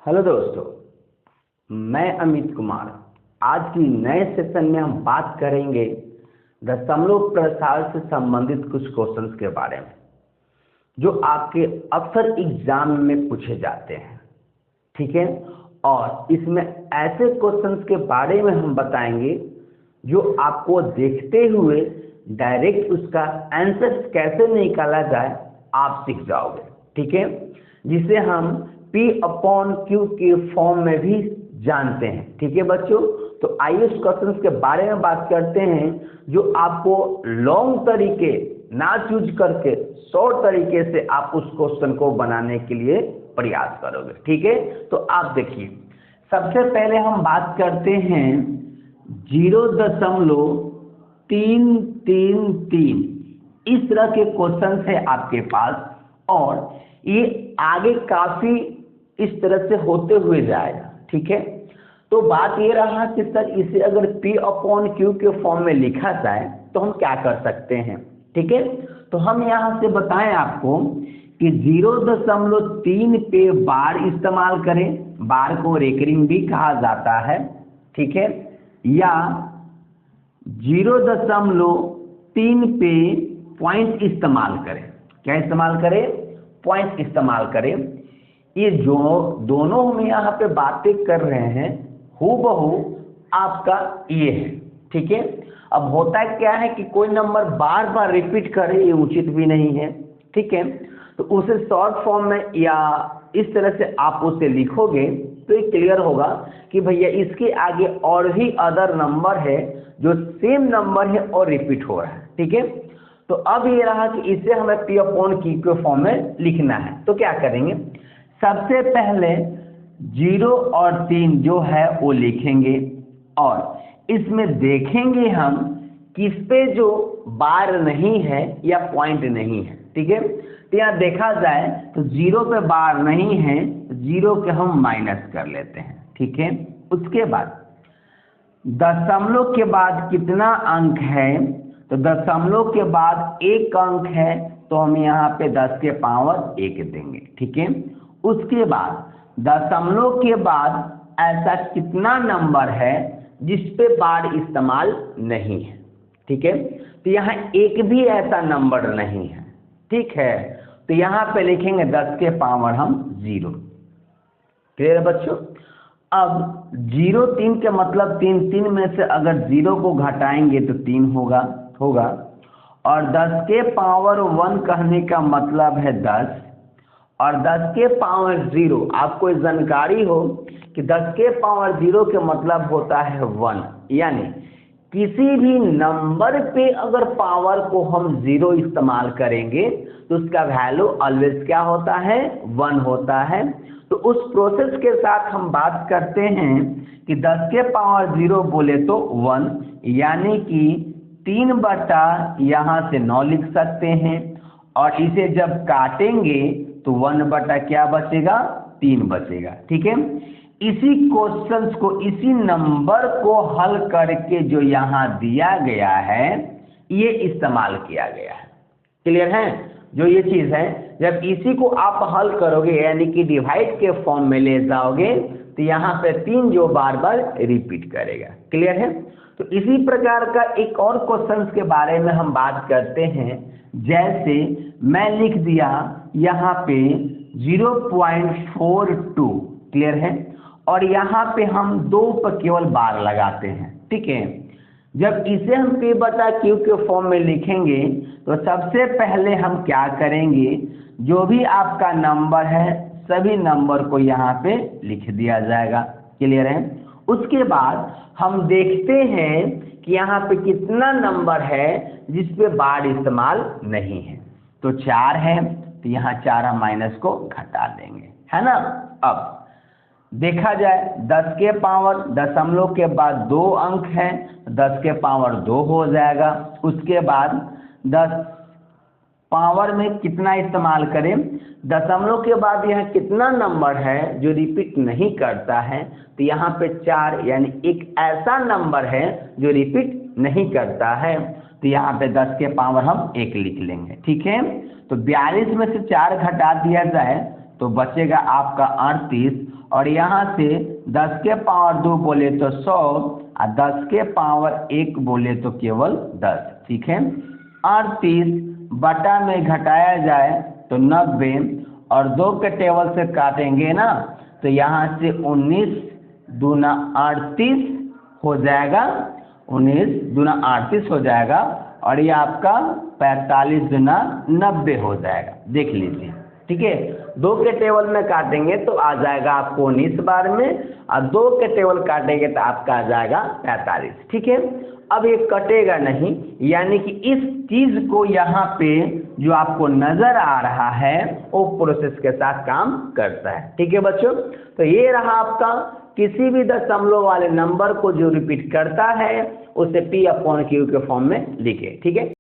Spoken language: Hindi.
हेलो दोस्तों, मैं अमित कुमार। आज की नए सेशन में हम बात करेंगे दशमलव प्रसार से संबंधित कुछ क्वेश्चंस के बारे में जो आपके अक्सर एग्जाम में पूछे जाते हैं। ठीक है, और इसमें ऐसे क्वेश्चंस के बारे में हम बताएंगे जो आपको देखते हुए डायरेक्ट उसका आंसर कैसे निकाला जाए आप सीख जाओगे। ठीक है, जिसे हम P/Q के फॉर्म में भी जानते हैं। ठीक है बच्चों, तो आइए उस क्वेश्चंस के बारे में बात करते हैं जो आपको लॉन्ग तरीके ना चूज करके शॉर्ट तरीके से आप उस क्वेश्चन को बनाने के लिए प्रयास करोगे। ठीक है, तो आप देखिए, सबसे पहले हम बात करते हैं 0.333। इस तरह के क्वेश्चन है आपके पास और ये आगे काफी इस तरह से होते हुए जाएगा। ठीक है, तो बात ये रहा कि सर इसे अगर P/Q के फॉर्म में लिखा जाए तो हम क्या कर सकते हैं। ठीक है, तो हम यहाँ से बताएं आपको कि 0.3 पे बार इस्तेमाल करें। बार को रेकरिंग भी कहा जाता है। ठीक है, या 0.3 पे पॉइंट इस्तेमाल करें। क्या इस्तेमाल करें? पॉइंट इस्तेमाल करें। ये जो दोनों हम यहाँ पे बातें कर रहे हैं हूबहू आपका ये है। ठीक है, अब होता क्या है कि कोई नंबर बार बार रिपीट करे, ये उचित भी नहीं है। ठीक है, तो उसे शॉर्ट फॉर्म में या इस तरह से आप उसे लिखोगे तो ये क्लियर होगा कि भैया इसके आगे और भी अदर नंबर है जो सेम नंबर है और रिपीट हो रहा है। ठीक है, तो अब ये रहा कि इसे हमें P/Q के फॉर्म में लिखना है। तो क्या करेंगे, सबसे पहले 0 और 3 जो है वो लिखेंगे और इसमें देखेंगे हम किस पे जो बार नहीं है या पॉइंट नहीं है। ठीक है, तो यहाँ देखा जाए तो 0 पे बार नहीं है, 0 के हम माइनस कर लेते हैं। ठीक है, उसके बाद दशमलव के बाद कितना अंक है, तो दशमलव के बाद 1 अंक है तो हम यहाँ पे 10 के पावर 1 देंगे। ठीक है, उसके बाद दशमलव के बाद ऐसा कितना नंबर है जिस पे बार इस्तेमाल नहीं है। ठीक है, तो यहाँ एक भी ऐसा नंबर नहीं है। ठीक है, तो यहाँ पे लिखेंगे 10 के पावर हम 0। क्लियर है बच्चों? अब 0 3 के मतलब 3 में से अगर 0 को घटाएंगे तो 3 होगा और 10 के पावर 1 कहने का मतलब है 10 और 10 के पावर 0 आपको जानकारी हो कि 10 के पावर 0 के मतलब होता है 1। यानी किसी भी नंबर पे अगर पावर को हम 0 इस्तेमाल करेंगे तो उसका वैल्यू ऑलवेज क्या होता है? 1 होता है। तो उस प्रोसेस के साथ हम बात करते हैं कि 10 के पावर 0 बोले तो 1, यानी कि 3 बटा यहाँ से 9 लिख सकते हैं और इसे जब काटेंगे तो 1 बटा क्या बचेगा? 3 बचेगा। ठीक है, इसी क्वेश्चंस को, इसी नंबर को हल करके जो यहाँ दिया गया है ये इस्तेमाल किया गया है। क्लियर है? जो ये चीज है, जब इसी को आप हल करोगे यानी कि डिवाइड के फॉर्म में ले जाओगे तो यहाँ पे 3 जो बार बार रिपीट करेगा। क्लियर है? तो इसी प्रकार का एक और क्वेश्चन के बारे में हम बात करते हैं। जैसे मैं लिख दिया यहाँ पे 0.42। क्लियर है? और यहाँ पे हम 2 पर केवल बार लगाते हैं। ठीक है, जब इसे हम P/Q के फॉर्म में लिखेंगे तो सबसे पहले हम क्या करेंगे, जो भी आपका नंबर है सभी नंबर को यहाँ पे लिख दिया जाएगा। क्लियर है? उसके बाद हम देखते हैं कि यहाँ पे कितना नंबर है जिस पे बार इस्तेमाल नहीं है। तो 4 है तो यहाँ 4 हम माइनस को घटा देंगे, है ना। अब देखा जाए 10 के पावर दशमलव के बाद 2 अंक है, 10 के पावर 2 हो जाएगा। उसके बाद 10 पावर में कितना इस्तेमाल करें, दशमलव के बाद यहाँ कितना नंबर है जो रिपीट नहीं करता है, तो यहाँ पे 4, यानी एक ऐसा नंबर है जो रिपीट नहीं करता है, तो यहाँ पे 10 के पावर हम 1 लिख लेंगे। ठीक है, तो 42 में से 4 घटा दिया जाए तो बचेगा आपका 38, और यहाँ से 10 के पावर 2 बोले तो 100 और 10 के पावर 1 बोले तो केवल 10। ठीक है, 38 बटा में घटाया जाए तो 90, और 2 के टेबल से काटेंगे ना तो यहाँ से 19 दूना 38 हो जाएगा, 19 दूना 38 हो जाएगा, और ये आपका 45 दूना 90 हो जाएगा। देख लीजिए, ठीक है, 2 के टेबल में काटेंगे तो आ जाएगा आपको 19 बार में, और 2 के टेबल काटेंगे तो आपका आ जाएगा 45। ठीक है, अब ये कटेगा नहीं, यानी कि इस चीज को यहाँ पे जो आपको नजर आ रहा है वो प्रोसेस के साथ काम करता है। ठीक है बच्चों, तो ये रहा आपका किसी भी दशमलव वाले नंबर को जो रिपीट करता है उसे P/Q के फॉर्म में लिखे। ठीक है।